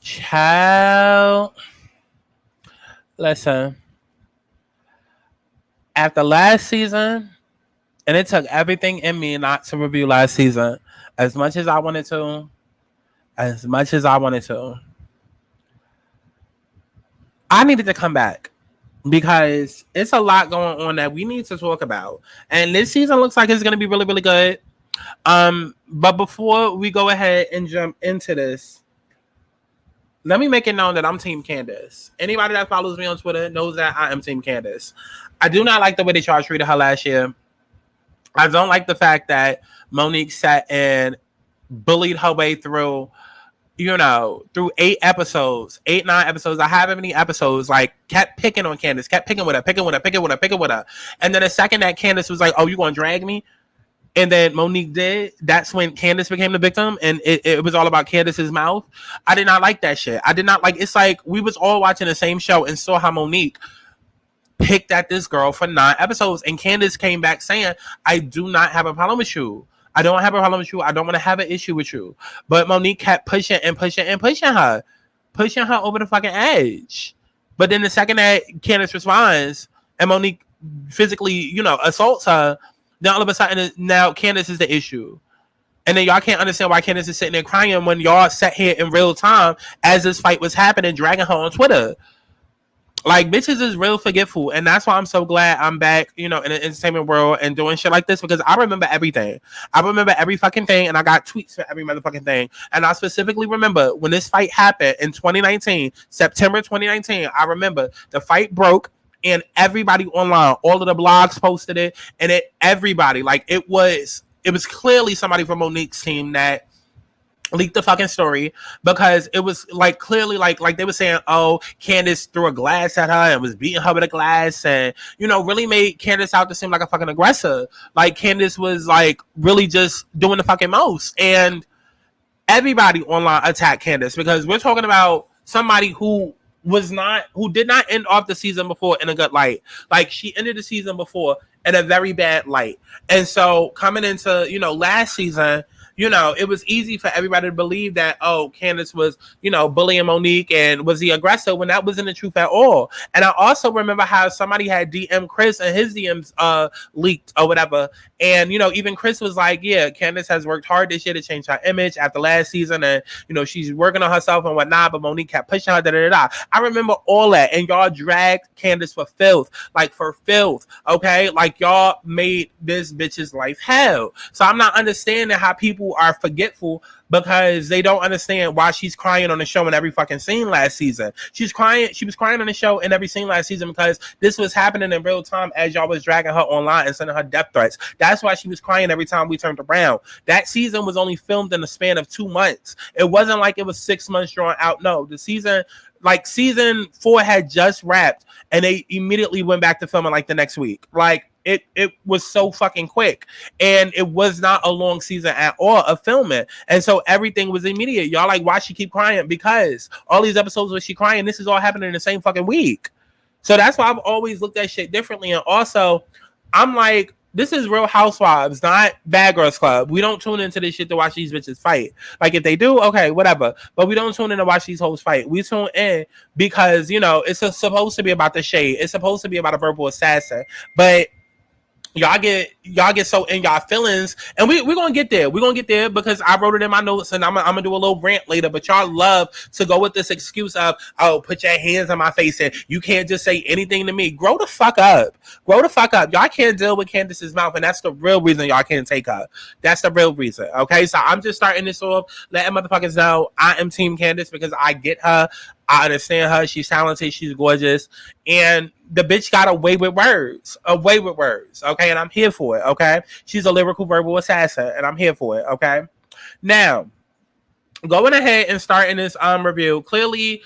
Child, listen. After last season, and it took everything in me not to review last season, as much as I wanted to, as much as I wanted to, I needed to come back because it's a lot going on that we need to talk about. And this season looks like it's going to be really, really good. But before we go ahead and jump into this, let me make it known that I'm Team Candace. Anybody that follows me on Twitter knows that I am Team Candace. I do not like the way that y'all treated her last year. I don't like the fact that Monique sat and bullied her way through, through 9 episodes. I have many episodes, like, kept picking on Candace, kept picking with her. And then the second that Candace was like, oh, you gonna drag me? And then Monique did. That's when Candace became the victim, and it was all about Candace's mouth. I did not like that shit. I did not like. It's like we was all watching the same show and saw how Monique picked at this girl for 9 episodes, and Candace came back saying, "I do not have a problem with you. I don't have a problem with you. I don't want to have an issue with you." But Monique kept pushing her over the fucking edge. But then the second that Candace responds and Monique physically, assaults her, then all of a sudden, now Candace is the issue. And then y'all can't understand why Candace is sitting there crying when y'all sat here in real time as this fight was happening, dragging her on Twitter. Like, bitches is real forgetful. And that's why I'm so glad I'm back, in the entertainment world and doing shit like this, because I remember everything. I remember every fucking thing, and I got tweets for every motherfucking thing. And I specifically remember when this fight happened in 2019, September 2019, I remember the fight broke. And everybody online, all of the blogs posted it, and everybody, like, it was clearly somebody from Monique's team that leaked the fucking story, because it was like clearly like they were saying, oh, Candace threw a glass at her and was beating her with a glass, and really made Candace out to seem like a fucking aggressor. Like, Candace was like really just doing the fucking most, and everybody online attacked Candace because we're talking about somebody who did not end off the season before in a good light. Like, she ended the season before in a very bad light. And so coming into, last season, it was easy for everybody to believe that, oh, Candace was, bullying Monique and was the aggressor, when that wasn't the truth at all. And I also remember how somebody had DM Chris and his DMs leaked or whatever. And, even Chris was like, yeah, Candace has worked hard this year to change her image after last season. And, she's working on herself and whatnot, but Monique kept pushing her, I remember all that. And y'all dragged Candace for filth. Okay? Like, y'all made this bitch's life hell. So I'm not understanding how people are forgetful, because they don't understand why she's crying on the show in every fucking scene last season. She was crying on the show in every scene last season because this was happening in real time as y'all was dragging her online and sending her death threats. That's why she was crying every time we turned around. That season was only filmed in the span of 2 months. It wasn't like it was 6 months drawn out. No, the season 4 had just wrapped, and they immediately went back to filming like the next week. Like, it was so fucking quick, and it was not a long season at all of filming. And so everything was immediate. Y'all like, why she keep crying? Because all these episodes where she crying, this is all happening in the same fucking week. So that's why I've always looked at shit differently. And also, I'm like, this is Real Housewives, not Bad Girls Club. We don't tune into this shit to watch these bitches fight. Like, if they do, okay, whatever. But we don't tune in to watch these hoes fight. We tune in because, it's supposed to be about the shade. It's supposed to be about a verbal assassin. But y'all get so in y'all feelings, and we're gonna get there. We're gonna get there because I wrote it in my notes, and I'm gonna do a little rant later. But y'all love to go with this excuse of, oh, put your hands on my face and you can't just say anything to me. Grow the fuck up. Y'all can't deal with Candace's mouth, and that's the real reason y'all can't take her. That's the real reason. Okay, so I'm just starting this off, letting motherfuckers know I am Team Candace because I get her. I understand her. She's talented. She's gorgeous. And the bitch got away with words. Okay. And I'm here for it. Okay. She's a lyrical verbal assassin, and I'm here for it. Okay. Now, going ahead and starting this review, clearly,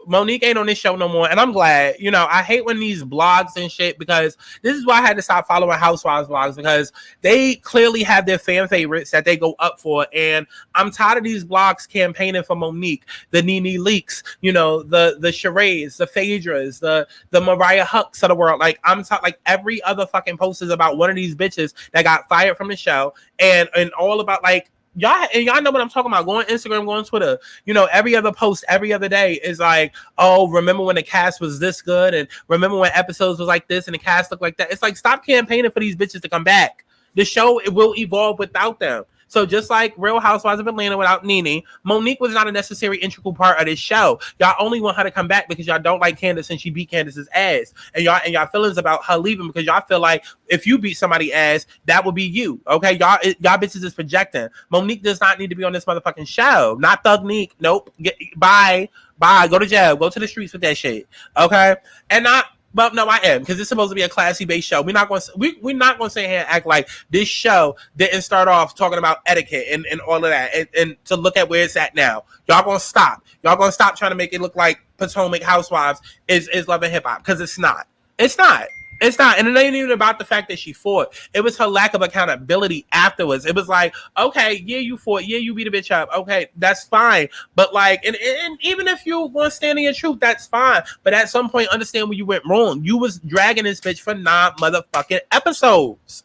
Monique ain't on this show no more, and I'm glad. I hate when these blogs and shit, because this is why I had to stop following Housewives blogs, because they clearly have their fan favorites that they go up for, and I'm tired of these blogs campaigning for Monique, the Nene Leaks, the Charades, the Phaedras, the Mariah Hucks of the world. Like, I'm tired. Like, every other fucking post is about one of these bitches that got fired from the show, and all about, like, y'all know what I'm talking about. Go on Instagram, go on Twitter. You know, every other post, every other day is like, oh, remember when the cast was this good, and remember when episodes was like this and the cast looked like that. It's like, stop campaigning for these bitches to come back. The show, it will evolve without them. So just like Real Housewives of Atlanta without Nene, Monique was not a necessary integral part of this show. Y'all only want her to come back because y'all don't like Candace and she beat Candace's ass. And y'all feelings about her leaving because y'all feel like if you beat somebody's ass, that would be you. Okay, y'all bitches is projecting. Monique does not need to be on this motherfucking show. Not Thugnique. Nope. Bye. Go to jail. Go to the streets with that shit. Okay, and not. Well, no, I am, because it's supposed to be a classy based show. We're not going to sit here and act like this show didn't start off talking about etiquette and all of that, and to look at where it's at now. Y'all gonna stop. Y'all gonna stop trying to make it look like Potomac Housewives is Love and Hip Hop, because it's not. It's not. It's not. And it ain't even about the fact that she fought. It was her lack of accountability afterwards. It was like, okay, yeah, you fought. Yeah, you beat a bitch up. Okay, that's fine. But like, and even if you want to stand in your truth, that's fine. But at some point, understand where you went wrong. You was dragging this bitch for 9 motherfucking episodes.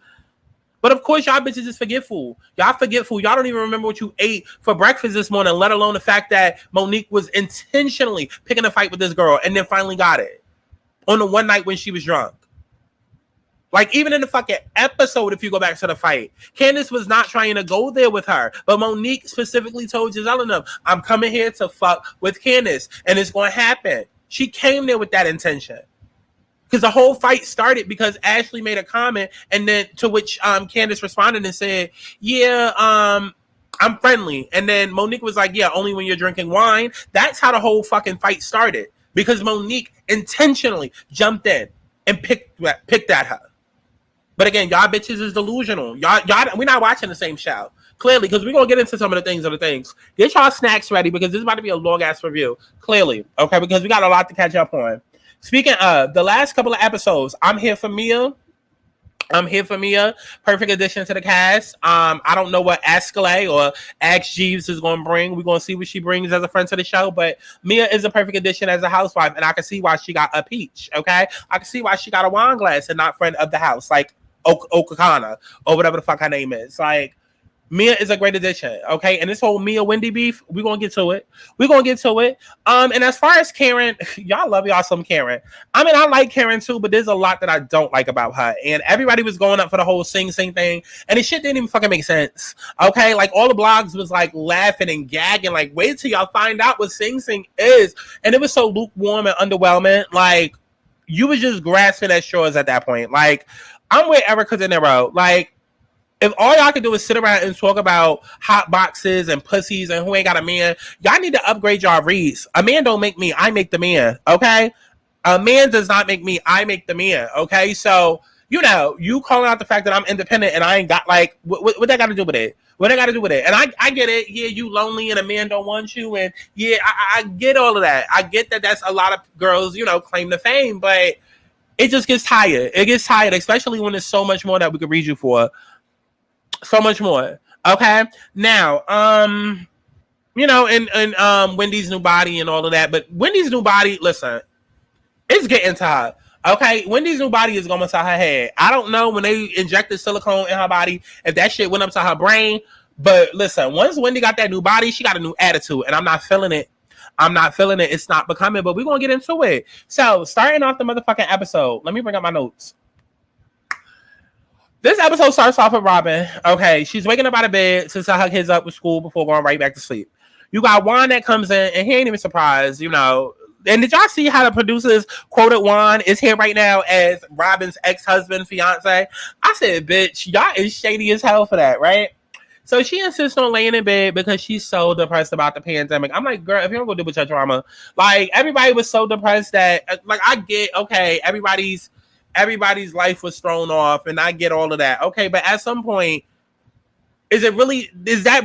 But of course, y'all bitches is forgetful. Y'all forgetful. Y'all don't even remember what you ate for breakfast this morning, let alone the fact that Monique was intentionally picking a fight with this girl and then finally got it on the one night when she was drunk. Like, even in the fucking episode, if you go back to the fight, Candace was not trying to go there with her. But Monique specifically told Giselle and them, I'm coming here to fuck with Candace, and it's going to happen. She came there with that intention. Because the whole fight started because Ashley made a comment, and then to which Candace responded and said, yeah, I'm friendly. And then Monique was like, yeah, only when you're drinking wine. That's how the whole fucking fight started. Because Monique intentionally jumped in and picked at her. But again, y'all bitches is delusional. Y'all, we're not watching the same show. Clearly, because we're going to get into some of the things. Get y'all snacks ready because this is about to be a long-ass review. Clearly, okay? Because we got a lot to catch up on. Speaking of, the last couple of episodes, I'm here for Mia. Perfect addition to the cast. I don't know what Escalade or Ax Jeeves is going to bring. We're going to see what she brings as a friend to the show. But Mia is a perfect addition as a housewife, and I can see why she got a peach, okay? I can see why she got a wine glass and not friend of the house. Like, Okakana or whatever the fuck her name is. Like, Mia is a great addition, okay? And this whole Mia Wendy beef, we're gonna get to it. And as far as Karen, y'all love y'all some Karen. I mean, I like Karen too, but there's a lot that I don't like about her. And everybody was going up for the whole Sing Sing thing, and the shit didn't even fucking make sense. Okay, like all the blogs was like laughing and gagging, like, wait till y'all find out what Sing Sing is. And it was so lukewarm and underwhelming. Like, you was just grasping at straws at that point. Like, I'm with Erica De Niro. Like, if all y'all can do is sit around and talk about hot boxes and pussies and who ain't got a man, y'all need to upgrade y'all reads. A man don't make me, I make the man, okay? A man does not make me, I make the man, okay? So, you know, you calling out the fact that I'm independent and I ain't got, like, what that got to do with it? What I got to do with it? And I get it. Yeah, you lonely and a man don't want you. And yeah, I get all of that. I get that that's a lot of girls, you know, claim to fame, but it just gets tired. It gets tired, especially when there's so much more that we could read you for. So much more. Okay. Now, you know, and Wendy's new body and all of that. But Wendy's new body, listen, it's getting to her. Okay, Wendy's new body is going to her head. I don't know when they injected silicone in her body if that shit went up to her brain. But listen, once Wendy got that new body, she got a new attitude, and I'm not feeling it. It's not becoming, but we're going to get into it. So, starting off the motherfucking episode, let me bring up my notes. This episode starts off with Robin. Okay, she's waking up out of bed to set her kids up with school before going right back to sleep. You got Juan that comes in, and he ain't even surprised, you know. And did y'all see how the producers quoted Juan is here right now as Robin's ex-husband, fiance? I said, bitch, y'all is shady as hell for that, right? So she insists on laying in bed because she's so depressed about the pandemic. I'm like, girl, if you don't go deal with your drama, like, everybody was so depressed that, like, I get, okay, everybody's life was thrown off, and I get all of that. Okay, but at some point, is that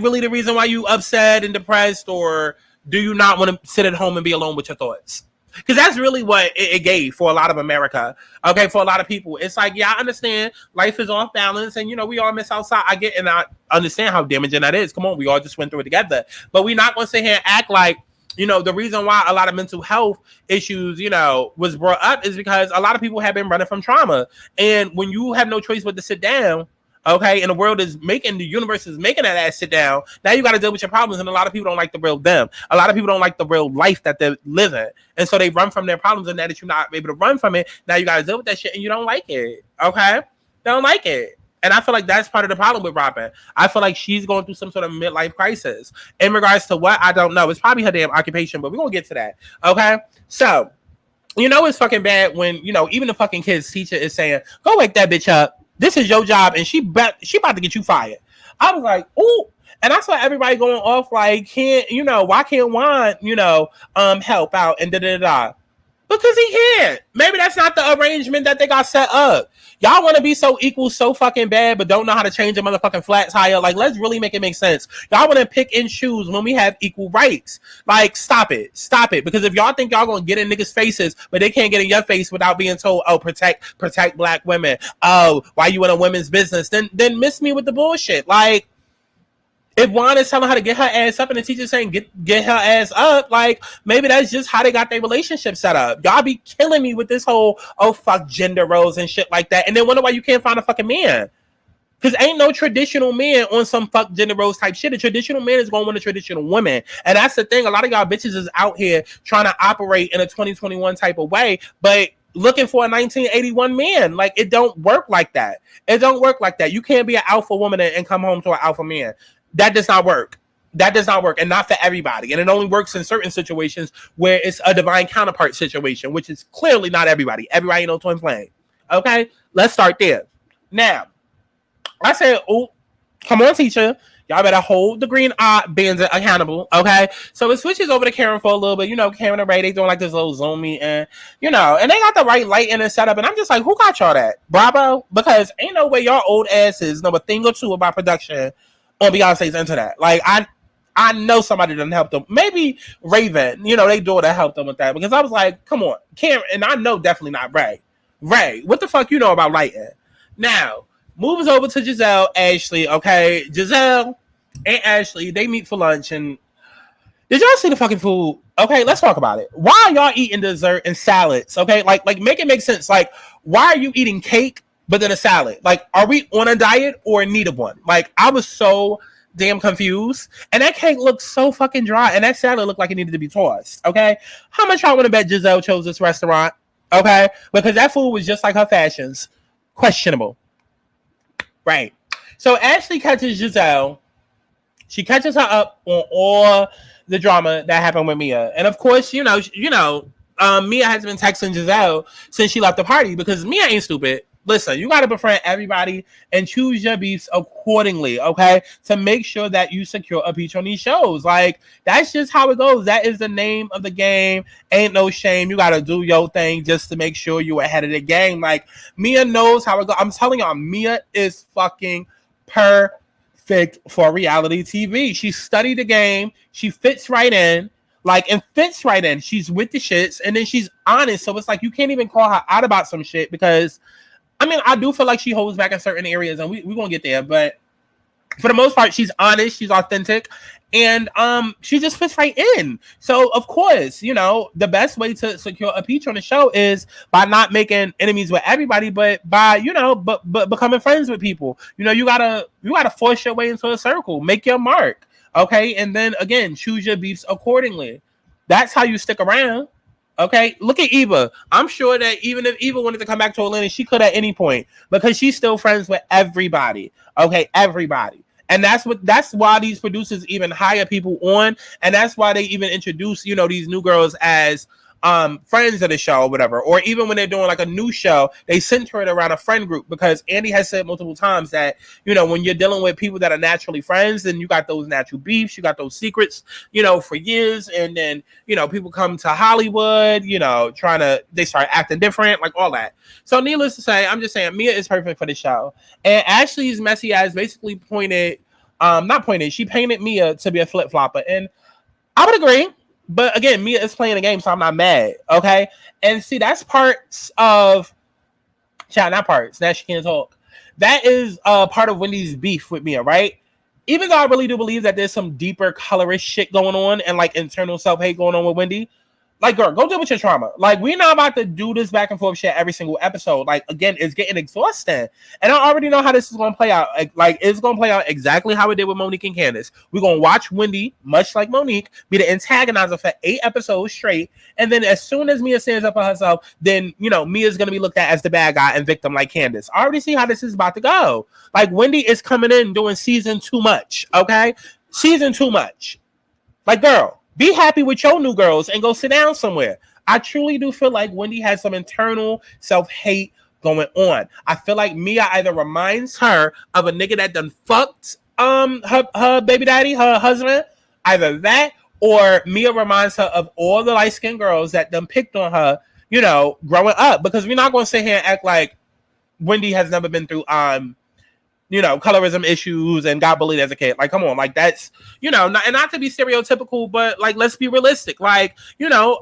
really the reason why you upset and depressed, or do you not want to sit at home and be alone with your thoughts? Because that's really what it gave for a lot of America. Okay, for a lot of people. It's like, yeah, I understand life is off balance, and, you know, we all miss outside. I get, and I understand how damaging that is. Come on, we all just went through it together. But we're not going to sit here and act like, you know, the reason why a lot of mental health issues, you know, was brought up is because a lot of people have been running from trauma. And when you have no choice but to sit down, Okay, and the universe is making that ass sit down. Now you got to deal with your problems, and a lot of people don't like the real them. A lot of people don't like the real life that they're living, and so they run from their problems. And now that you're not able to run from it, now you got to deal with that shit, and you don't like it. Okay, they don't like it. And I feel like that's part of the problem with Robin. I feel like she's going through some sort of midlife crisis. In regards to what, I don't know. It's probably her damn occupation, but we're going to get to that. Okay? So, it's fucking bad when, even the fucking kid's teacher is saying, go wake that bitch up. This is your job, and she about to get you fired. I was like, ooh. And I saw everybody going off like, why can't Juan, help out and da-da-da-da. Because he can't. Maybe that's not the arrangement that they got set up. Y'all want to be so equal so fucking bad, but don't know how to change a motherfucking flat tire. Like, let's really make it make sense. Y'all want to pick and choose when we have equal rights. Like, stop it. Stop it. Because if y'all think y'all going to get in niggas' faces, but they can't get in your face without being told, oh, protect black women. Oh, why you in a women's business? Then miss me with the bullshit. Like, if Juan is telling her to get her ass up and the teacher's saying get her ass up, like, maybe that's just how they got their relationship set up. Y'all be killing me with this whole, oh, fuck gender roles and shit like that. And then wonder why you can't find a fucking man. Because ain't no traditional man on some fuck gender roles type shit. A traditional man is going to want a traditional woman. And that's the thing. A lot of y'all bitches is out here trying to operate in a 2021 type of way, but looking for a 1981 man. Like, it don't work like that. It don't work like that. You can't be an alpha woman and come home to an alpha man. That does not work. That does not work, and not for everybody. And it only works in certain situations where it's a divine counterpart situation, which is clearly not everybody. Everybody ain't no twin flame. Okay? Let's start there. Now, I said, oh, come on, teacher. Y'all better hold the green bands accountable, okay? So it switches over to Karen for a little bit. Karen and Ray, they doing like this little Zoom meeting, and they got the right light in and setup. And I'm just like, who got y'all that? Bravo? Because ain't no way y'all old asses know a thing or two about production on Beyonce's internet. Like, I know somebody didn't help them. Maybe Raven, they daughter helped them with that. Because I was like, come on, Karen, and I know definitely not Ray. Ray, what the fuck you know about lighting? Now, moves over to Giselle, Ashley, okay? Giselle and Ashley, they meet for lunch, and did y'all see the fucking food? Okay, let's talk about it. Why are y'all eating dessert and salads? Okay, like make it make sense. Like, why are you eating cake but then a salad? Like, are we on a diet or in need of one? Like, I was so damn confused. And that cake looked so fucking dry. And that salad looked like it needed to be tossed. Okay? How much y'all want to bet Giselle chose this restaurant? Okay? Because that food was just like her fashions. Questionable. Right. So Ashley catches Giselle. She catches her up on all the drama that happened with Mia. And of course, Mia has been texting Giselle since she left the party because Mia ain't stupid. Listen, you got to befriend everybody and choose your beefs accordingly, okay? To make sure that you secure a peach on these shows. Like, that's just how it goes. That is the name of the game. Ain't no shame. You got to do your thing just to make sure you're ahead of the game. Like, Mia knows how it goes. I'm telling y'all, Mia is fucking perfect for reality TV. She studied the game. She fits right in. Fits right in. She's with the shits, and then she's honest. So it's like you can't even call her out about some shit because I do feel like she holds back in certain areas, and we're going to get there. But for the most part, she's honest, she's authentic, and she just fits right in. So, of course, the best way to secure a peach on the show is by not making enemies with everybody, but by, but becoming friends with people. You gotta force your way into a circle, make your mark, okay? And then, again, choose your beefs accordingly. That's how you stick around. Okay, look at Eva. I'm sure that even if Eva wanted to come back to Atlanta, she could at any point because she's still friends with everybody. Okay, everybody. And that's why these producers even hire people on, and that's why they even introduce, these new girls as friends of the show or whatever. Or even when they're doing like a new show, they center it around a friend group because Andy has said multiple times that, when you're dealing with people that are naturally friends, then you got those natural beefs, you got those secrets, for years. And then, people come to Hollywood, they start acting different, like all that. So needless to say, I'm just saying Mia is perfect for the show. And Ashley's messy ass basically she painted Mia to be a flip-flopper. And I would agree. But again, Mia is playing a game, so I'm not mad, okay? And see, that's parts of... not parts. Now she can't talk. That is part of Wendy's beef with Mia, right? Even though I really do believe that there's some deeper colorist shit going on and, internal self-hate going on with Wendy, Like, girl, go deal with your trauma. Like, we're not about to do this back and forth shit every single episode. Like, again, it's getting exhausting. And I already know how this is going to play out. Like, it's going to play out exactly how it did with Monique and Candace. We're going to watch Wendy, much like Monique, be the antagonizer for 8 episodes straight. And then as soon as Mia stands up for herself, then, you know, Mia's going to be looked at as the bad guy and victim like Candace. I already see how this is about to go. Like, Wendy is coming in doing season too much, okay? Season too much. Like, girl, be happy with your new girls and go sit down somewhere. I truly do feel like Wendy has some internal self-hate going on. I feel like Mia either reminds her of a nigga that done fucked her baby daddy, her husband, either that, or Mia reminds her of all the light-skinned girls that done picked on her, you know, growing up. Because we're not going to sit here and act like Wendy has never been through you know, colorism issues and got bullied as a kid. Like, come on, like that's, you know, not to be stereotypical, but like, let's be realistic. Like, you know,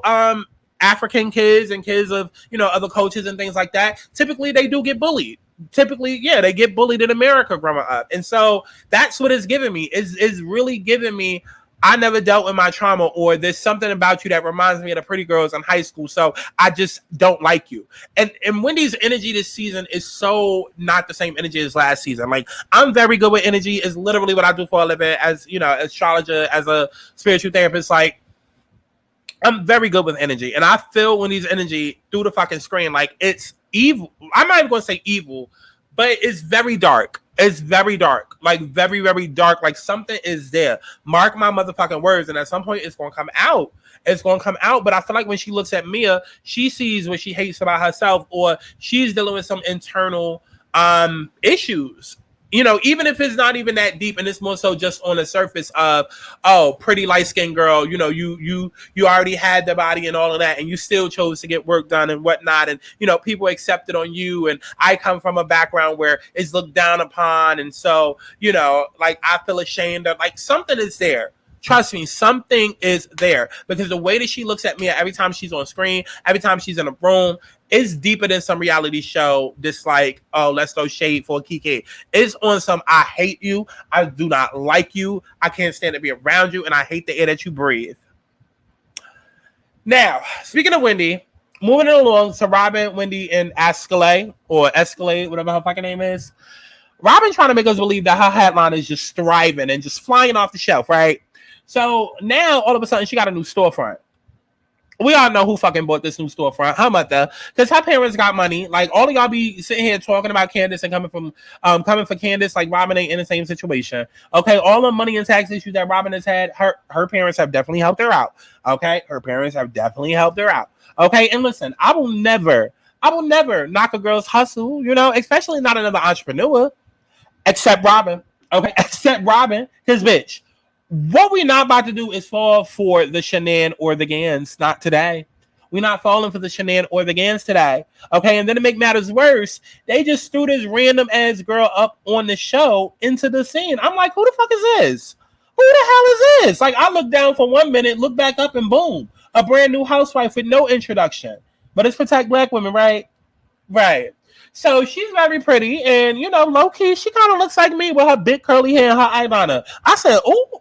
African kids and kids of, you know, other cultures and things like that, typically they do get bullied. Typically, yeah, they get bullied in America growing up. And so that's what it's giving me. Is really giving me, I never dealt with my trauma, or there's something about you that reminds me of the pretty girls in high school. So I just don't like you. And Wendy's energy this season is so not the same energy as last season. Like, I'm very good with energy. It's literally what I do for a living as, you know, astrologer, as a spiritual therapist. Like, I'm very good with energy. And I feel Wendy's energy through the fucking screen. Like, it's evil. I'm not even going to say evil, but it's very dark. It's very dark, like very, very dark. Like something is there. Mark my motherfucking words. And at some point it's going to come out. It's going to come out. But I feel like when she looks at Mia, she sees what she hates about herself, or she's dealing with some internal issues. You know, even if it's not even that deep, and it's more so just on the surface of, oh, pretty light-skinned girl, you know, you already had the body and all of that, and you still chose to get work done and whatnot, and, you know, people accepted on you, and I come from a background where it's looked down upon, and so, you know, like, I feel ashamed of, like, something is there. Trust me, something is there, because the way that she looks at me every time she's on screen, every time she's in a room, is deeper than some reality show. This like, oh, let's throw shade for Kiki. It's on some, I hate you. I do not like you. I can't stand to be around you, and I hate the air that you breathe. Now, speaking of Wendy, moving it along to Robin, Wendy, and Escalade, whatever her fucking name is. Robin trying to make us believe that her headline is just thriving and just flying off the shelf, right? So now, all of a sudden, she got a new storefront. We all know who fucking bought this new storefront. Her mother, because her parents got money. Like, all of y'all be sitting here talking about Candace and coming for Candace, like Robin ain't in the same situation. Okay, all the money and tax issues that Robin has had, her parents have definitely helped her out. Okay, her parents have definitely helped her out. Okay, and listen, I will never knock a girl's hustle, you know, especially not another entrepreneur, except Robin. Okay, except Robin, because bitch. What we're not about to do is fall for the Shanann or the Gans. Not today. We're not falling for the Shanann or the Gans today. Okay, and then to make matters worse, they just threw this random ass girl up on the show into the scene. I'm like, who the fuck is this? Who the hell is this? Like, I look down for 1 minute, look back up, and boom, a brand new housewife with no introduction. But it's Protect Black Women, right? Right. So she's very pretty, and, you know, low-key, she kind of looks like me with her big curly hair and her eyeliner. I said, ooh.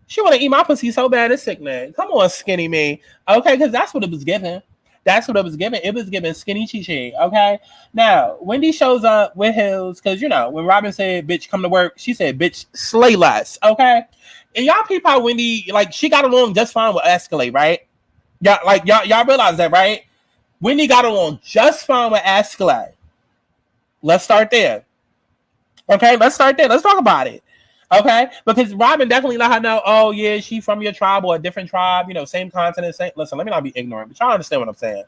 She want to eat my pussy so bad, it's sickening. Come on, skinny me. Okay, because that's what it was giving. That's what it was giving. It was giving skinny chi-chi, okay? Now, Wendy shows up with heels, because, you know, when Robin said, bitch, come to work, she said, bitch, slay less, okay? And y'all peep how Wendy, like, she got along just fine with Escalade, right? Y'all realize that, right? Wendy got along just fine with Escalade. Let's start there. Okay, let's start there. Let's talk about it. Okay, because Robin definitely let her know, oh yeah, she from your tribe or a different tribe, you know, same continent, same. Listen, let me not be ignorant, but y'all understand what I'm saying.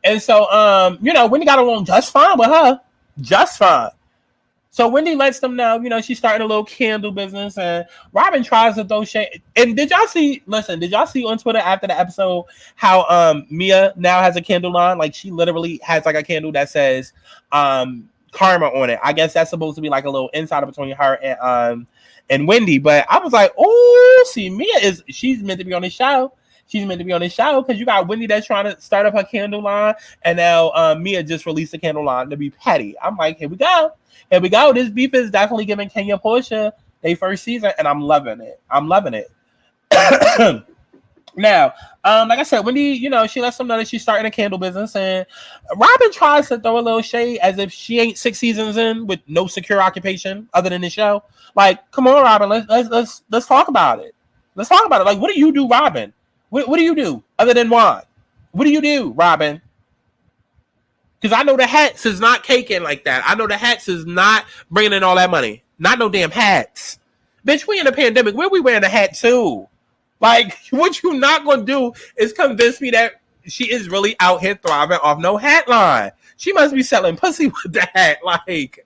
And so, you know, Wendy got along just fine with her, just fine. So Wendy lets them know, you know, she's starting a little candle business, and Robin tries to throw shade. And did y'all see on Twitter after the episode how Mia now has a candle line? Like, she literally has like a candle that says karma on it. I guess that's supposed to be like a little insider between her and Wendy, but I was like, oh, see, she's meant to be on the show. She's meant to be on the show because you got Wendy that's trying to start up her candle line, and now Mia just released a candle line to be petty. I'm like, here we go. This beef is definitely giving Kenya Portia their first season, and I'm loving it. Now, like I said, Wendy, she lets them know that she's starting a candle business, and Robin tries to throw a little shade as if she ain't 6 seasons in with no secure occupation other than the show. Like, come on, Robin, let's talk about it. Let's talk about it. Like, what do you do, Robin? What do you do other than Juan? What do you do, Robin? Because I know the hats is not caking like that. I know the hats is not bringing in all that money. Not no damn hats. Bitch, we in a pandemic. Where we wearing a hat too? Like, what you not going to do is convince me that she is really out here thriving off no hat line. She must be selling pussy with the hat. Like,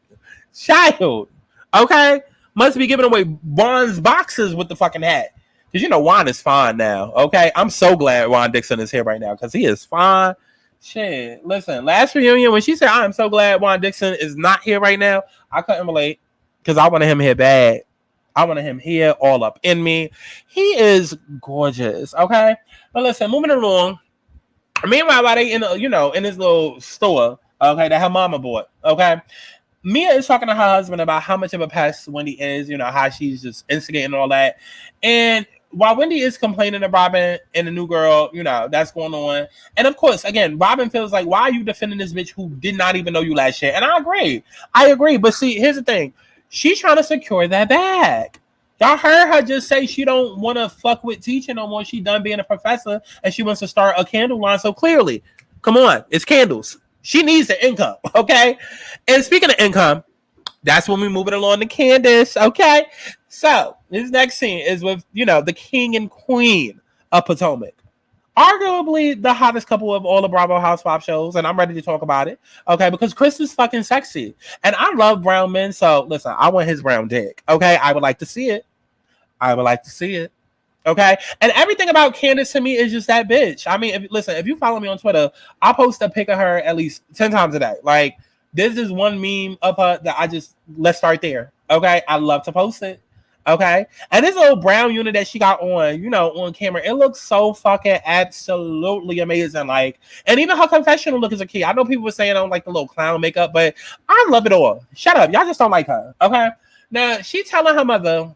child. Okay? Must be giving away Juan's boxes with the fucking hat. Because Juan is fine now. Okay? I'm so glad Juan Dixon is here right now because he is fine. Shit. Listen, last reunion, when she said, I'm so glad Juan Dixon is not here right now, I couldn't relate because I wanted him here bad. I wanted him here all up in me. He is gorgeous, okay? But listen, moving along. Meanwhile, while they in his little store, okay, that her mama bought, okay? Mia is talking to her husband about how much of a pest Wendy is, how she's just instigating all that. And while Wendy is complaining to Robin and the new girl, that's going on. And of course, again, Robin feels like, why are you defending this bitch who did not even know you last year? And I agree. But see, here's the thing. She's trying to secure that bag. Y'all heard her just say she don't want to fuck with teaching no more. She done being a professor and she wants to start a candle line. So clearly, come on, it's candles. She needs the income, okay? And speaking of income, that's when we move it along to Candace, okay? So this next scene is with, the king and queen of Potomac. Arguably the hottest couple of all the Bravo Housewives shows, and I'm ready to talk about it, okay? Because Chris is fucking sexy, and I love brown men, so listen, I want his brown dick, okay? I would like to see it, okay? And everything about Candace to me is just that bitch. I mean, if you follow me on Twitter, I post a pic of her at least 10 times a day. Like, this is one meme of her that let's start there, okay? I love to post it. Okay, and this little brown unit that she got on camera, it looks so fucking absolutely amazing. Like, and even her confessional look is a key. I know people were saying I don't like the little clown makeup, but I love it all. Shut up, y'all just don't like her. Okay, now she telling her mother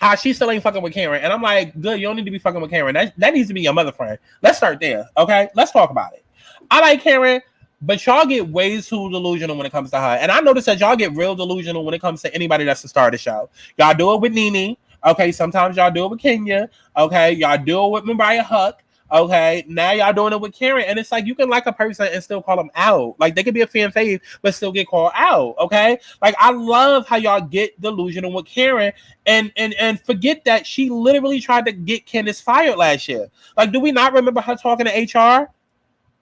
how she still ain't fucking with Karen, and I'm like, good, you don't need to be fucking with Karen. That needs to be your mother friend. Let's start there. Okay, let's talk about it. I like Karen. But y'all get way too delusional when it comes to her. And I noticed that y'all get real delusional when it comes to anybody that's the star of the show. Y'all do it with Nene. Okay, sometimes y'all do it with Kenya. Okay, y'all do it with Mariah Huck. Okay, now y'all doing it with Karen. And it's like, you can like a person and still call them out. Like, they could be a fan fave, but still get called out. Okay? Like, I love how y'all get delusional with Karen and forget that she literally tried to get Candace fired last year. Like, do we not remember her talking to HR?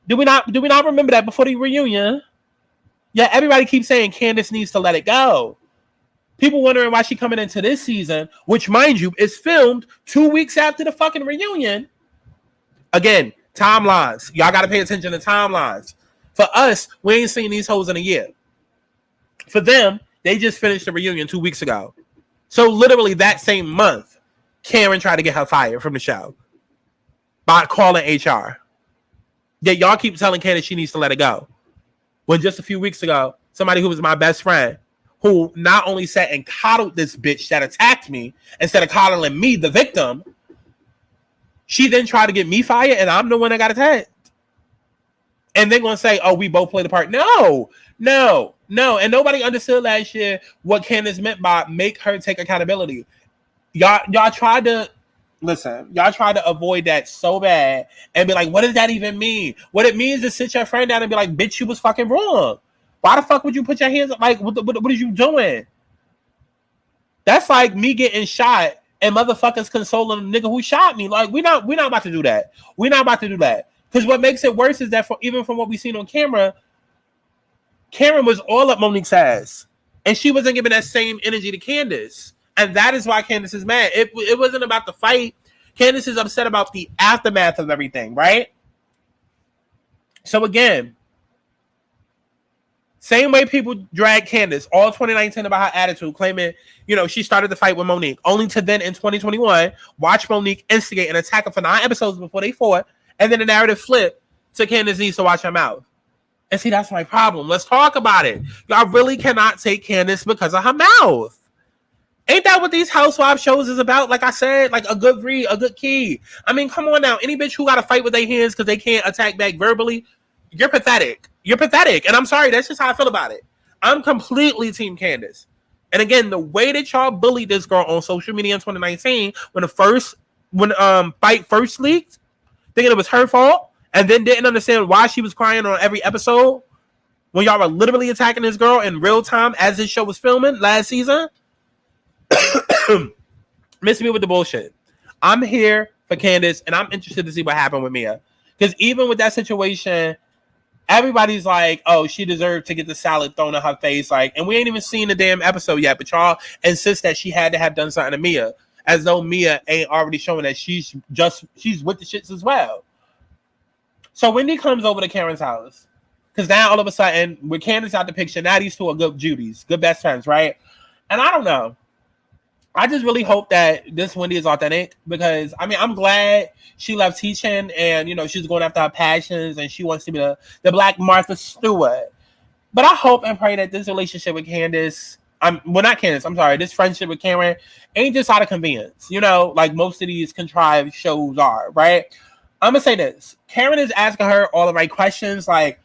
Do we not remember that before the reunion? Yeah, everybody keeps saying Candace needs to let it go. People wondering why she coming into this season, which, mind you, is filmed 2 weeks after the fucking reunion. Again, timelines. Y'all got to pay attention to timelines. For us, we ain't seen these hoes in a year. For them, they just finished the reunion 2 weeks ago. So literally that same month, Karen tried to get her fired from the show by calling HR. Yet y'all keep telling Candace she needs to let it go. When just a few weeks ago, somebody who was my best friend, who not only sat and coddled this bitch that attacked me, instead of coddling me, the victim, she then tried to get me fired, and I'm the one that got attacked. And they're going to say, oh, we both played a part. No. And nobody understood last year what Candace meant by make her take accountability. Y'all tried to... Listen, y'all try to avoid that so bad and be like, what does that even mean? What it means is sit your friend down and be like, bitch, you was fucking wrong. Why the fuck would you put your hands up? Like, what are you doing? That's like me getting shot and motherfuckers consoling the nigga who shot me. Like, we're not about to do that. We're not about to do that. Because what makes it worse is that even from what we've seen on camera, Karen was all up Monique's ass. And she wasn't giving that same energy to Candace. And that is why Candace is mad. It wasn't about the fight. Candace is upset about the aftermath of everything, right? So again, same way people drag Candace all 2019 about her attitude, claiming, she started the fight with Monique, only to then in 2021 watch Monique instigate and attack her for 9 episodes before they fought, and then the narrative flipped to Candace needs to watch her mouth. And see, that's my problem. Let's talk about it. Y'all really cannot take Candace because of her mouth. Ain't that what these housewife shows is about? Like I said, like a good read, a good key. I mean, come on now. Any bitch who got to fight with their hands because they can't attack back verbally, you're pathetic. You're pathetic. And I'm sorry, that's just how I feel about it. I'm completely Team Candace. And again, the way that y'all bullied this girl on social media in 2019, when fight first leaked, thinking it was her fault, and then didn't understand why she was crying on every episode when y'all were literally attacking this girl in real time as this show was filming last season. Miss me with the bullshit. I'm here for Candace, and I'm interested to see what happened with Mia. Because even with that situation, everybody's like, oh, she deserved to get the salad thrown in her face. Like, and we ain't even seen the damn episode yet, but y'all insist that she had to have done something to Mia, as though Mia ain't already showing that she's with the shits as well. So Wendy comes over to Karen's house. Because now all of a sudden, with Candace out the picture, now these two are good Judies, good best friends, right? And I don't know. I just really hope that this Wendy is authentic, because I mean, I'm glad she left teaching and, you know, she's going after her passions and she wants to be the Black Martha Stewart. But I hope and pray that this relationship with Candace, this friendship with Karen ain't just out of convenience, you know, like most of these contrived shows are, right? I'm going to say this. Karen is asking her all the right questions, like,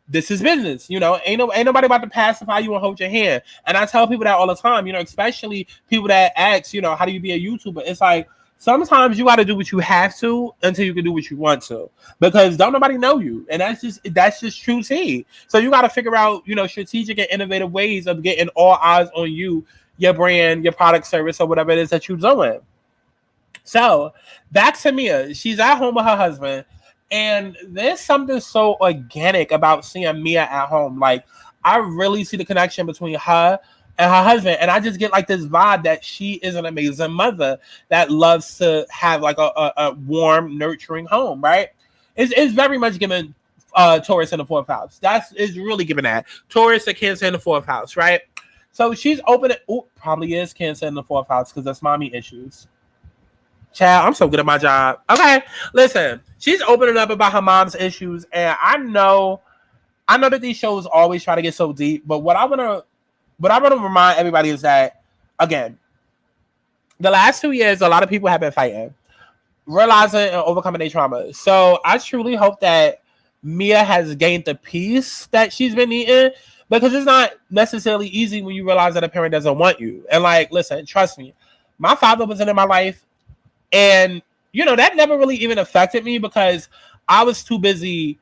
this is business, you know. Ain't nobody about to pacify you and hold your hand. And I tell people that all the time, you know, especially people that ask, you know, how do you be a YouTuber? It's like, sometimes you got to do what you have to until you can do what you want to, because don't nobody know you, and that's just true tea. So you got to figure out, you know, strategic and innovative ways of getting all eyes on you, your brand, your product, service, or whatever it is that you're doing. So back to Mia. She's at home with her husband. And there's something so organic about seeing Mia at home. Like, I really see the connection between her and her husband. And I just get like this vibe that she is an amazing mother that loves to have like a warm, nurturing home, right? It's very much given Taurus in the fourth house. Is really giving that. Taurus and Cancer in the fourth house, right? So she's opening. Probably is Cancer in the fourth house because that's mommy issues. Child, I'm so good at my job. Okay, listen. She's opening up about her mom's issues, and I know that these shows always try to get so deep. But what I want to remind everybody is that, again, the last 2 years, a lot of people have been fighting, realizing and overcoming their trauma. So I truly hope that Mia has gained the peace that she's been needing, because it's not necessarily easy when you realize that a parent doesn't want you. And like, listen, trust me, my father wasn't in my life. And, you know, that never really even affected me because I was too busy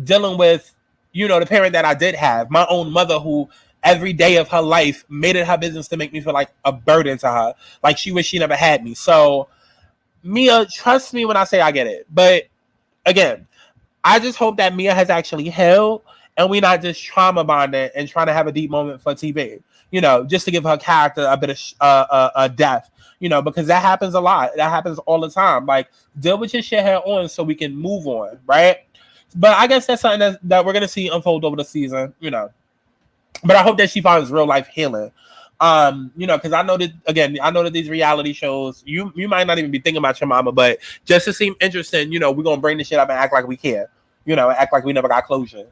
dealing with, you know, the parent that I did have, my own mother, who every day of her life made it her business to make me feel like a burden to her. Like she wished she never had me. So, Mia, trust me when I say I get it. But again, I just hope that Mia has actually healed and we're not just trauma bonding and trying to have a deep moment for TV, you know, just to give her character a bit of depth. You know, because that happens a lot. That happens all the time. Like, deal with your shit head on so we can move on, right? But I guess that's something that we're going to see unfold over the season, you know. But I hope that she finds real life healing. You know, because I know that these reality shows, you might not even be thinking about your mama, but just to seem interesting, you know, we're going to bring this shit up and act like we care. You know, act like we never got closure.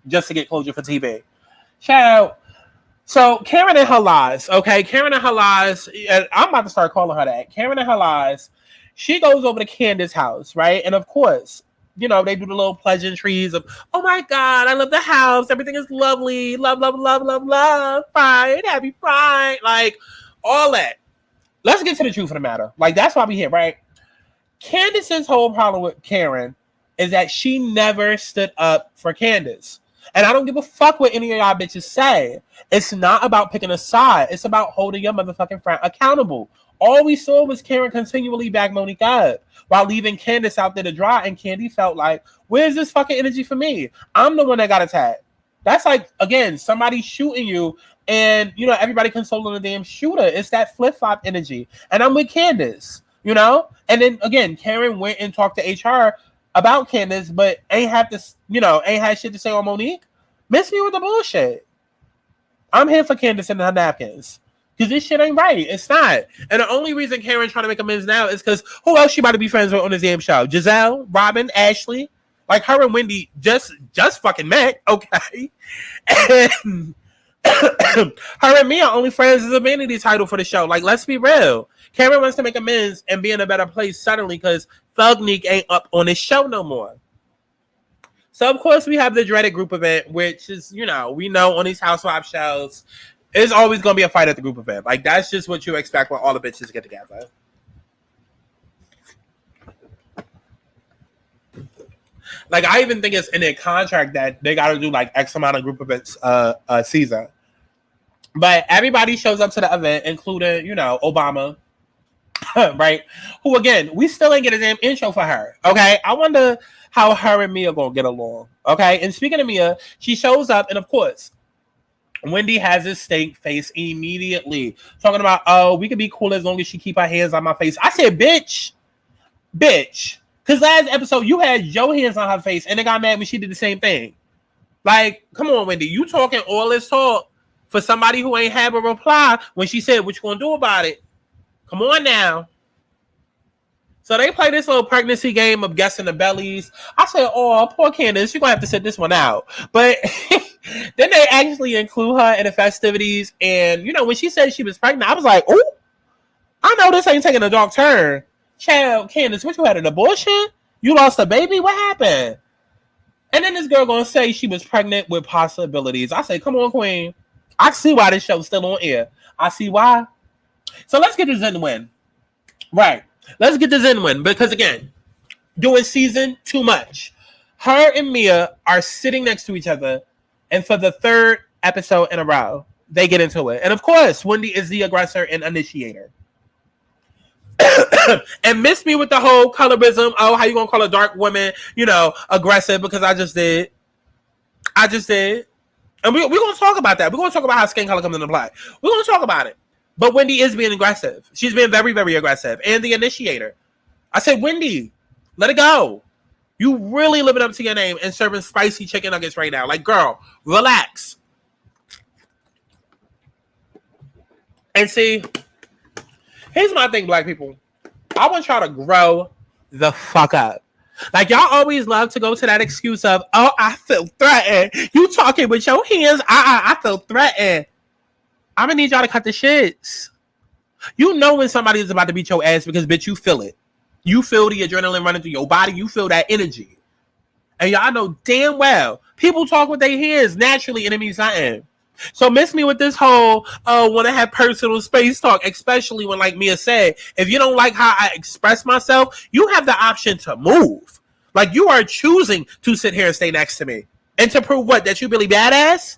Just to get closure for TV. Ciao. So Karen and her lies, okay? Karen and her lies, I'm about to start calling her that. Karen and her lies, she goes over to Candace's house, right? And of course, you know, they do the little pleasantries of, oh my God, I love the house. Everything is lovely. Love, love, love, love, love. Pride, happy pride. Like, all that. Let's get to the truth of the matter. Like, that's why we're here, right? Candace's whole problem with Karen is that she never stood up for Candace. And I don't give a fuck what any of y'all bitches say. It's not about picking a side. It's about holding your motherfucking friend accountable. All we saw was Karen continually back Monique up while leaving Candace out there to dry. And Candy felt like, where's this fucking energy for me? I'm the one that got attacked. That's like, again, somebody shooting you and, you know, everybody consoling the damn shooter. It's that flip-flop energy. And I'm with Candace, you know? And then, again, Karen went and talked to HR about Candace, but ain't had shit to say on Monique. Miss me with the bullshit. I'm here for Candace and her napkins. Because this shit ain't right. It's not. And the only reason Karen's trying to make amends now is because who else she about to be friends with on this damn show? Giselle, Robin, Ashley. Like, her and Wendy just fucking met, okay? And Her and Mia only friends is a vanity title for the show. Like, let's be real. Cameron wants to make amends and be in a better place suddenly because Thugnik ain't up on his show no more. So, of course, we have the dreaded group event, which is, we know on these Housewives shows, it's always going to be a fight at the group event. Like, that's just what you expect when all the bitches get together. Like, I even think it's in their contract that they got to do, like, X amount of group events a season. But everybody shows up to the event, including, Obama, right? Who, again, we still ain't get a damn intro for her, okay? I wonder how her and Mia gonna get along, okay? And speaking of Mia, she shows up, and of course, Wendy has this stank face immediately, talking about, oh, we can be cool as long as she keep her hands on my face. I said, bitch, because last episode, you had your hands on her face, and they got mad when she did the same thing. Like, come on, Wendy, you talking all this talk for somebody who ain't have a reply when she said, what you gonna do about it? Come on now. So they play this little pregnancy game of guessing the bellies. I said, oh, poor Candace, you're going to have to sit this one out. But then they actually include her in the festivities. And, when she said she was pregnant, I was like, oh, I know this ain't taking a dark turn. Child, Candace, what, you had an abortion? You lost a baby? What happened? And then this girl going to say she was pregnant with possibilities. I say, come on, queen. I see why this show's still on air. I see why. So let's get this in the win. Right. Let's get this in win because, again, doing season too much. Her and Mia are sitting next to each other, and for the third episode in a row, they get into it. And, of course, Wendy is the aggressor and initiator. And miss me with the whole colorism. Oh, how you going to call a dark woman, aggressive because I just did. And we're going to talk about that. We're going to talk about how skin color comes into play. We're going to talk about it. But Wendy is being aggressive. She's being very, very aggressive. And the initiator. I said, Wendy, let it go. You really living up to your name and serving spicy chicken nuggets right now. Like, girl, relax. And see, here's my thing, black people. I want y'all to grow the fuck up. Like, y'all always love to go to that excuse of, oh, I feel threatened. You talking with your hands. I feel threatened. I'm going to need y'all to cut the shits. You know when somebody is about to beat your ass because, bitch, you feel it. You feel the adrenaline running through your body. You feel that energy. And y'all know damn well, people talk with their hands naturally and it means something. So miss me with this whole, want to have personal space talk, especially when, like Mia said, if you don't like how I express myself, you have the option to move. Like, you are choosing to sit here and stay next to me. And to prove what? That you really badass?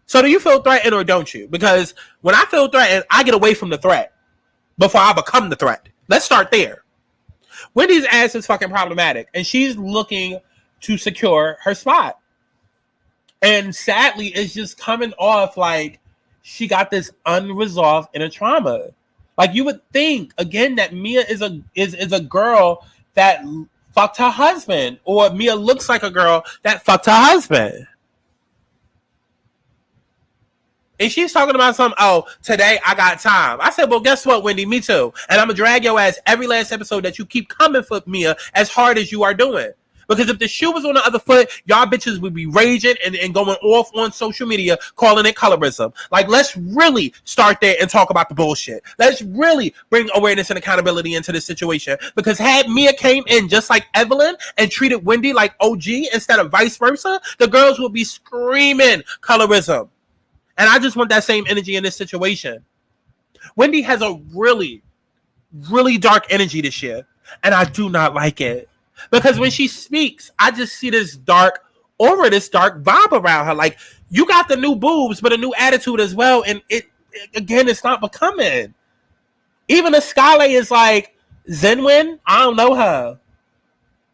So do you feel threatened or don't you? Because when I feel threatened, I get away from the threat before I become the threat. Let's start there. Wendy's ass is fucking problematic, and she's looking to secure her spot. And sadly, it's just coming off like she got this unresolved inner trauma. Like, you would think, again, that Mia is a girl that fucked her husband, or Mia looks like a girl that fucked her husband. And she's talking about something, oh, today I got time. I said, well, guess what, Wendy? Me too. And I'm going to drag your ass every last episode that you keep coming for Mia as hard as you are doing. Because if the shoe was on the other foot, y'all bitches would be raging and going off on social media calling it colorism. Like, let's really start there and talk about the bullshit. Let's really bring awareness and accountability into this situation. Because had Mia came in just like Evelyn and treated Wendy like OG instead of vice versa, the girls would be screaming colorism. And I just want that same energy in this situation. Wendy has a really, really dark energy this year. And I do not like it. Because when she speaks, I just see this dark aura, this dark vibe around her. Like, you got the new boobs, but a new attitude as well. And it again, it's not becoming. Even the Skyle is like, Zenwin, I don't know her.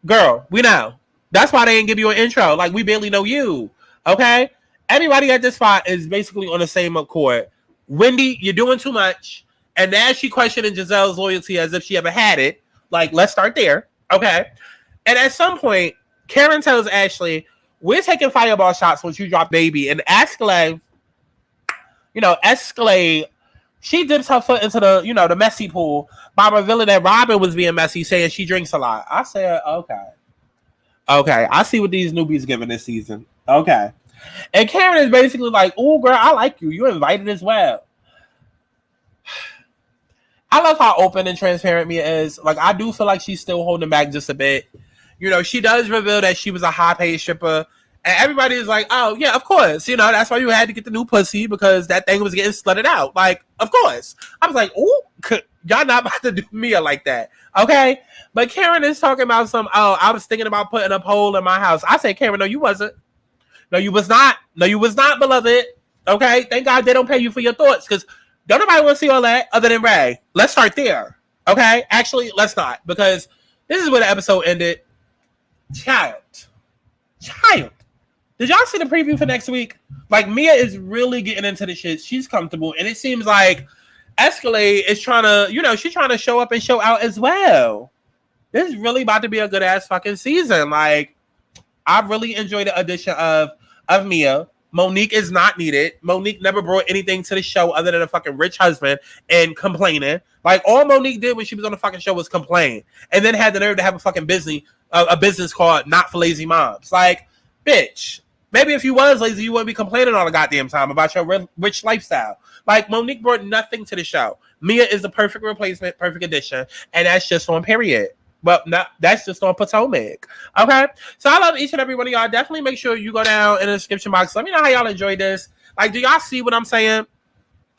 Girl, we know. That's why they didn't give you an intro. Like, we barely know you. Okay? Everybody at this spot is basically on the same accord. Wendy, you're doing too much. And now she questioning Giselle's loyalty as if she ever had it. Like, let's start there. Okay? And at some point, Karen tells Ashley, we're taking fireball shots once you drop baby. And Escalade, she dips her foot into the, the messy pool by revealing that Robin was being messy, saying she drinks a lot. I said, okay. I see what these newbies giving this season. Okay. And Karen is basically like, "Oh, girl, I like you. You're invited as well." I love how open and transparent Mia is. Like, I do feel like she's still holding back just a bit. You know, she does reveal that she was a high-paid stripper. And everybody is like, oh, yeah, of course. You know, that's why you had to get the new pussy, because that thing was getting slutted out. Like, of course. I was like, ooh, y'all not about to do Mia like that. Okay? But Karen is talking about I was thinking about putting a pole in my house. I said, Karen, no, you wasn't. No, you was not. No, you was not, beloved. Okay? Thank God they don't pay you for your thoughts, because don't nobody want to see all that other than Ray. Let's start there. Okay? Actually, let's not, because this is where the episode ended. Child. Did y'all see the preview for next week? Like, Mia is really getting into the shit. She's comfortable. And it seems like Escalade is trying to, you know, she's trying to show up and show out as well. This is really about to be a good ass fucking season. Like, I really enjoyed the addition of Mia. Monique is not needed. Monique never brought anything to the show other than a fucking rich husband and complaining. Like, all Monique did when she was on the fucking show was complain. And then had the nerve to have a fucking business called Not for Lazy Moms. Like, bitch. Maybe if you was lazy, you wouldn't be complaining all the goddamn time about your rich lifestyle. Like, Monique brought nothing to the show. Mia is the perfect replacement, perfect addition, and that's just on period. But that's just on Potomac. Okay? So I love each and every one of y'all. Definitely make sure you go down in the description box. Let me know how y'all enjoyed this. Like, do y'all see what I'm saying?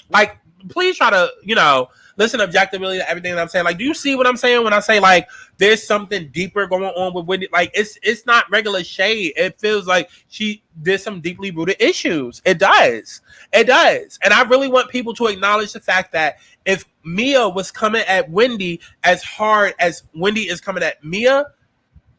Like, please try to, you know, listen objectively to everything that I'm saying. Like, do you see what I'm saying when I say, like, there's something deeper going on with Wendy? Like, it's not regular shade. It feels like there's some deeply rooted issues. It does. And I really want people to acknowledge the fact that if Mia was coming at Wendy as hard as Wendy is coming at Mia,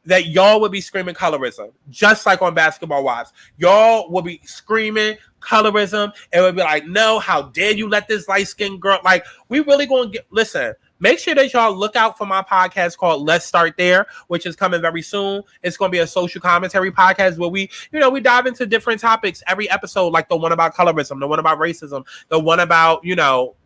that y'all would be screaming colorism, just like on Basketball Wives. Y'all will be screaming colorism and would be like, no, how dare you let this light-skinned girl, like, we really going to listen, make sure that y'all look out for my podcast called Let's Start There, which is coming very soon. It's going to be a social commentary podcast where we dive into different topics every episode, like the one about colorism, the one about racism, the one about,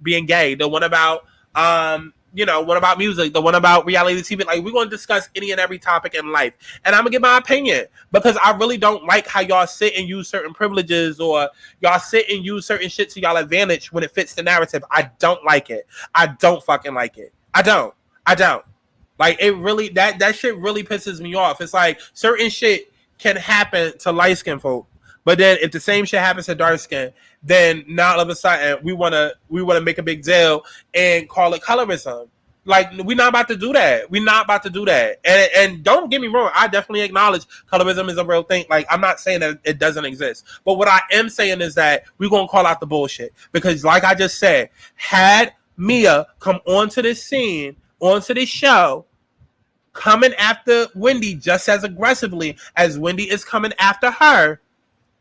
being gay, the one about, what about music, the one about reality TV. Like, we're going to discuss any and every topic in life. And I'm going to give my opinion, because I really don't like how y'all sit and use certain privileges, or y'all sit and use certain shit to y'all advantage when it fits the narrative. I don't like it. I don't fucking like it. I don't. Like, it really, that shit really pisses me off. It's like certain shit can happen to light-skinned folk, but then if the same shit happens to dark skin, then now all of a sudden we wanna make a big deal and call it colorism. Like, we're not about to do that. And don't get me wrong, I definitely acknowledge colorism is a real thing. Like, I'm not saying that it doesn't exist. But what I am saying is that we're gonna call out the bullshit. Because like I just said, had Mia come onto this scene, onto this show, coming after Wendy just as aggressively as Wendy is coming after her,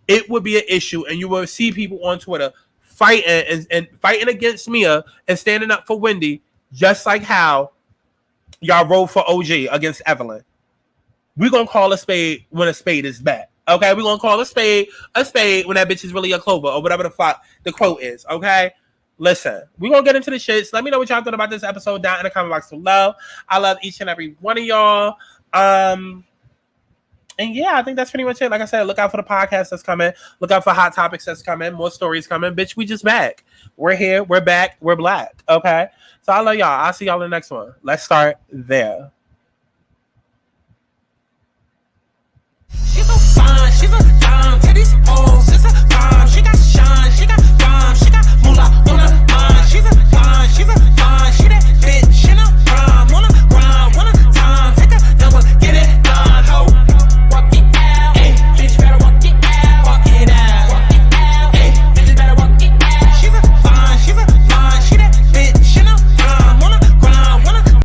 it would be an issue, and you will see people on Twitter fighting and fighting against Mia and standing up for Wendy, just like how y'all rolled for OG against Evelyn. We're gonna call a spade when a spade is back. Okay, we're gonna call a spade when that bitch is really a clover, or whatever the fuck the quote is. Okay, listen, we're gonna get into the shits. Let me know what y'all thought about this episode down in the comment box below. I love each and every one of y'all. And yeah, I think that's pretty much it. Like I said, look out for the podcast that's coming. Look out for hot topics that's coming. More stories coming. Bitch, we just back. We're here. We're back. We're black. Okay? So I love y'all. I'll see y'all in the next one. Let's start there. She's so fine. She's a dime. Teddy's hoes. It's a bomb. She got shine. She got bomb. She got moolah on her mind. She's a fine. She that bitch.